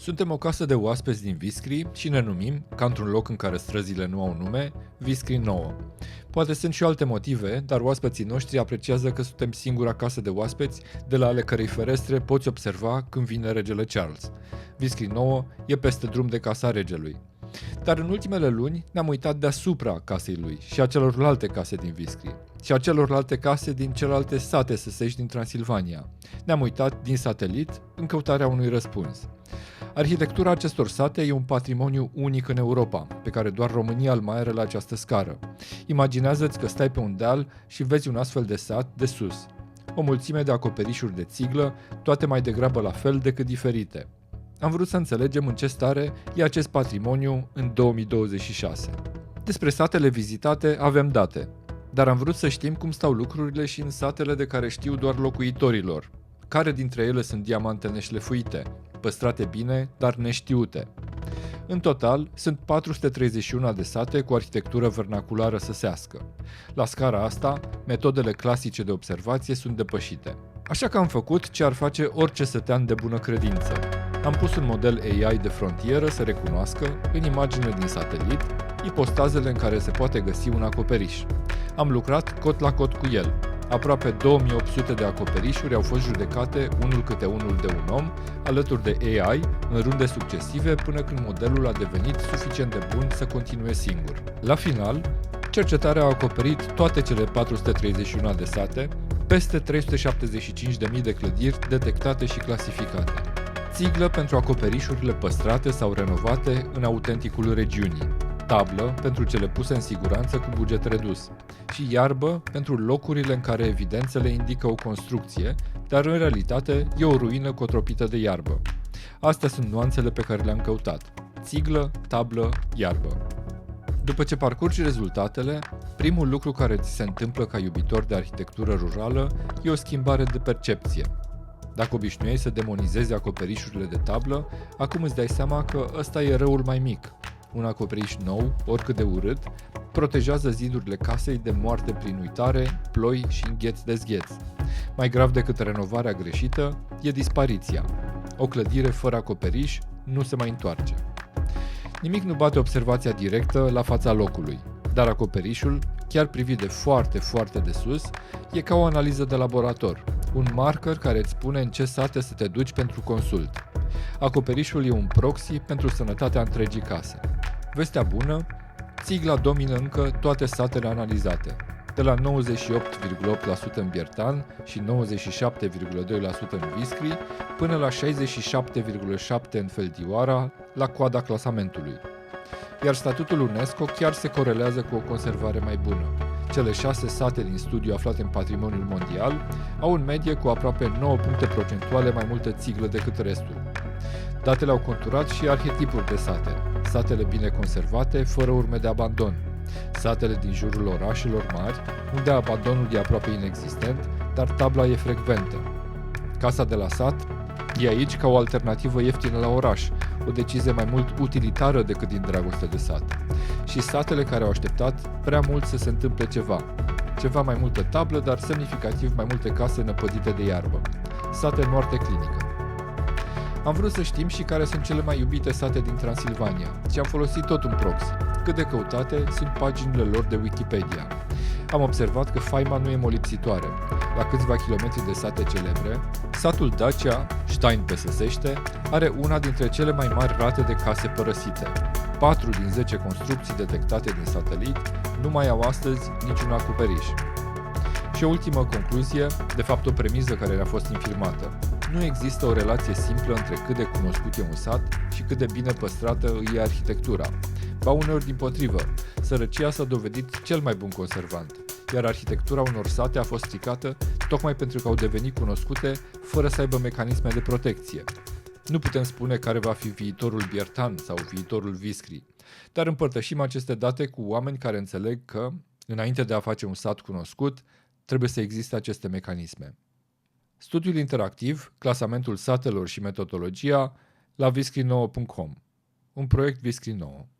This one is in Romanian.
Suntem o casă de oaspeți din Viscri și ne numim, ca într-un loc în care străzile nu au nume, Viscri Nouă. Poate sunt și alte motive, dar oaspeții noștri apreciază că suntem singura casă de oaspeți de la ale cărei ferestre poți observa când vine regele Charles. Viscri Nouă e peste drum de casa regelui. Dar în ultimele luni ne-am uitat deasupra casei lui și a celorlalte case din Viscri și a celorlalte case din celelalte sate săsești din Transilvania. Ne-am uitat din satelit în căutarea unui răspuns. Arhitectura acestor sate e un patrimoniu unic în Europa, pe care doar România îl mai are la această scară. Imaginează-ți că stai pe un deal și vezi un astfel de sat de sus. O mulțime de acoperișuri de țiglă, toate mai degrabă la fel decât diferite. Am vrut să înțelegem în ce stare e acest patrimoniu în 2026. Despre satele vizitate avem date, dar am vrut să știm cum stau lucrurile și în satele de care știu doar locuitorilor. Care dintre ele sunt diamante neșlefuite, păstrate bine, dar neștiute. În total, sunt 431 de sate cu arhitectură vernaculară săsească. La scara asta, metodele clasice de observație sunt depășite. Așa că am făcut ce ar face orice sătean de bună credință. Am pus un model AI de frontieră să recunoască, în imaginele din satelit, ipostazele în care se poate găsi un acoperiș. Am lucrat cot la cot cu el. Aproape 2800 de acoperișuri au fost judecate unul câte unul de un om, alături de AI, în runde succesive, până când modelul a devenit suficient de bun să continue singur. La final, cercetarea a acoperit toate cele 431 de sate, peste 375.000 de clădiri detectate și clasificate. Țiglă pentru acoperișurile păstrate sau renovate în autenticul regiunii, tablă pentru cele puse în siguranță cu buget redus și iarbă pentru locurile în care evidențele indică o construcție, dar în realitate e o ruină cotropită de iarbă. Astea sunt nuanțele pe care le-am căutat. Țiglă, tablă, iarbă. După ce parcurgi rezultatele, primul lucru care ți se întâmplă ca iubitor de arhitectură rurală e o schimbare de percepție. Dacă obișnuiai să demonizezi acoperișurile de tablă, acum îți dai seama că ăsta e răul mai mic. Un acoperiș nou, oricât de urât, protejează zidurile casei de moarte prin uitare, ploi și îngheț-dezgheț. Mai grav decât renovarea greșită e dispariția. O clădire fără acoperiș nu se mai întoarce. Nimic nu bate observația directă la fața locului, dar acoperișul, chiar privit de foarte, foarte de sus, e ca o analiză de laborator, un marker care îți spune în ce sate să te duci pentru consult. Acoperișul e un proxy pentru sănătatea întregii case. Vestea bună, țigla domină încă toate satele analizate, de la 98,8% în Biertan și 97,2% în Viscri, până la 67,7% în Feldioara, la coada clasamentului. Iar statutul UNESCO chiar se corelează cu o conservare mai bună. Cele 6 sate din studiu aflate în patrimoniul mondial au în medie cu aproape 9 puncte procentuale mai multă țiglă decât restul. Datele au conturat și arhetipuri de sate, satele bine conservate, fără urme de abandon, satele din jurul orașelor mari, unde abandonul e aproape inexistent, dar tabla e frecventă. Casa de la sat e aici ca o alternativă ieftină la oraș, o decizie mai mult utilitară decât din dragoste de sat. Și satele care au așteptat prea mult să se întâmple ceva mai multă tablă, dar semnificativ mai multe case năpădite de iarbă. Sate în moarte clinică. Am vrut să știm și care sunt cele mai iubite sate din Transilvania și am folosit tot un proxy. Cât de căutate sunt paginile lor de Wikipedia. Am observat că faima nu e molipsitoare. La câțiva kilometri de sate celebre, satul Dacia, Stein pe săsește, are una dintre cele mai mari rate de case părăsite. 4 din 10 construcții detectate din satelit nu mai au astăzi niciun acoperiș. Și o ultimă concluzie, de fapt o premiză care ne-a fost infirmată. Nu există o relație simplă între cât de cunoscut e un sat și cât de bine păstrată îi e arhitectura. Ba uneori dimpotrivă, sărăcia s-a dovedit cel mai bun conservant, iar arhitectura unor sate a fost stricată tocmai pentru că au devenit cunoscute fără să aibă mecanisme de protecție. Nu putem spune care va fi viitorul Biertan sau viitorul Viscri, dar împărtășim aceste date cu oameni care înțeleg că, înainte de a face un sat cunoscut, trebuie să existe aceste mecanisme. Studiul interactiv, clasamentul satelor și metodologia la viscri9.com, un proiect Viscri 9.